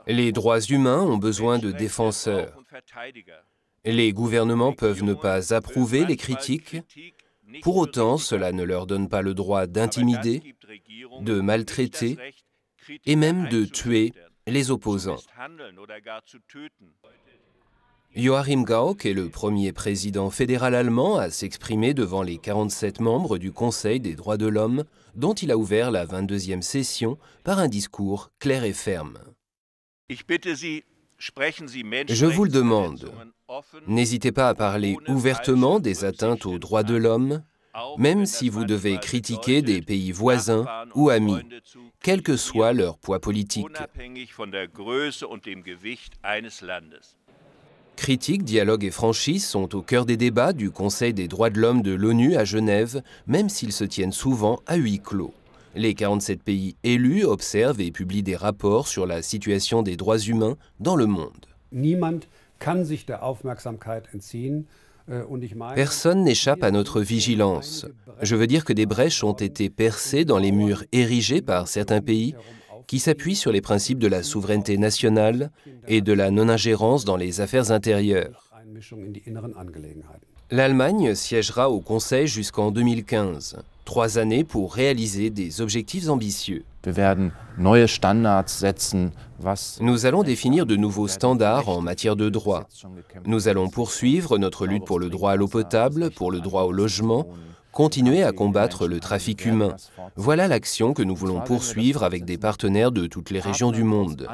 Les droits humains ont besoin de défenseurs. Les gouvernements peuvent ne pas approuver les critiques. Pour autant, cela ne leur donne pas le droit d'intimider, de maltraiter et même de tuer les opposants. Joachim Gauck est le premier président fédéral allemand à s'exprimer devant les 47 membres du Conseil des droits de l'homme, dont il a ouvert la 22e session par un discours clair et ferme. Je vous le demande, n'hésitez pas à parler ouvertement des atteintes aux droits de l'homme, même si vous devez critiquer des pays voisins ou amis, quel que soit leur poids politique. Critique, dialogue et franchise sont au cœur des débats du Conseil des droits de l'homme de l'ONU à Genève, même s'ils se tiennent souvent à huis clos. Les 47 pays élus observent et publient des rapports sur la situation des droits humains dans le monde. Personne n'échappe à notre vigilance. Je veux dire que des brèches ont été percées dans les murs érigés par certains pays qui s'appuient sur les principes de la souveraineté nationale et de la non-ingérence dans les affaires intérieures. L'Allemagne siégera au Conseil jusqu'en 2015, 3 années pour réaliser des objectifs ambitieux. Nous allons définir de nouveaux standards en matière de droit. Nous allons poursuivre notre lutte pour le droit à l'eau potable, pour le droit au logement, continuer à combattre le trafic humain. Voilà l'action que nous voulons poursuivre avec des partenaires de toutes les régions du monde.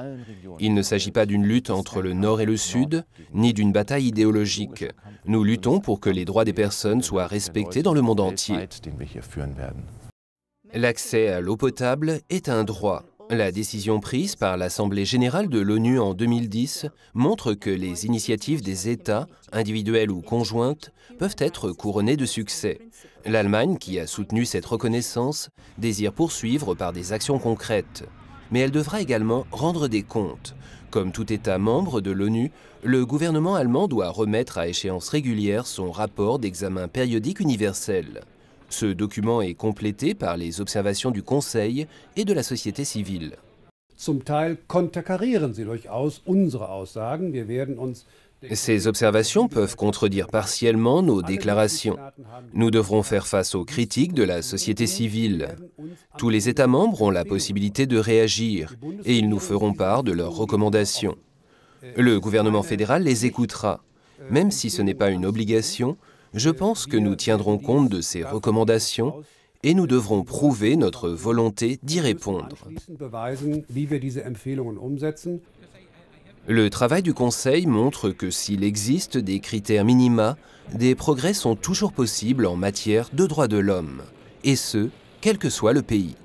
Il ne s'agit pas d'une lutte entre le Nord et le Sud, ni d'une bataille idéologique. Nous luttons pour que les droits des personnes soient respectés dans le monde entier. L'accès à l'eau potable est un droit. La décision prise par l'Assemblée générale de l'ONU en 2010 montre que les initiatives des États, individuelles ou conjointes, peuvent être couronnées de succès. L'Allemagne, qui a soutenu cette reconnaissance, désire poursuivre par des actions concrètes. Mais elle devra également rendre des comptes. Comme tout État membre de l'ONU, le gouvernement allemand doit remettre à échéance régulière son rapport d'examen périodique universel. Ce document est complété par les observations du Conseil et de la société civile. Ces observations peuvent contredire partiellement nos déclarations. Nous devrons faire face aux critiques de la société civile. Tous les États membres ont la possibilité de réagir et ils nous feront part de leurs recommandations. Le gouvernement fédéral les écoutera. Même si ce n'est pas une obligation, je pense que nous tiendrons compte de ces recommandations et nous devrons prouver notre volonté d'y répondre. Le travail du Conseil montre que s'il existe des critères minima, des progrès sont toujours possibles en matière de droits de l'homme, et ce, quel que soit le pays.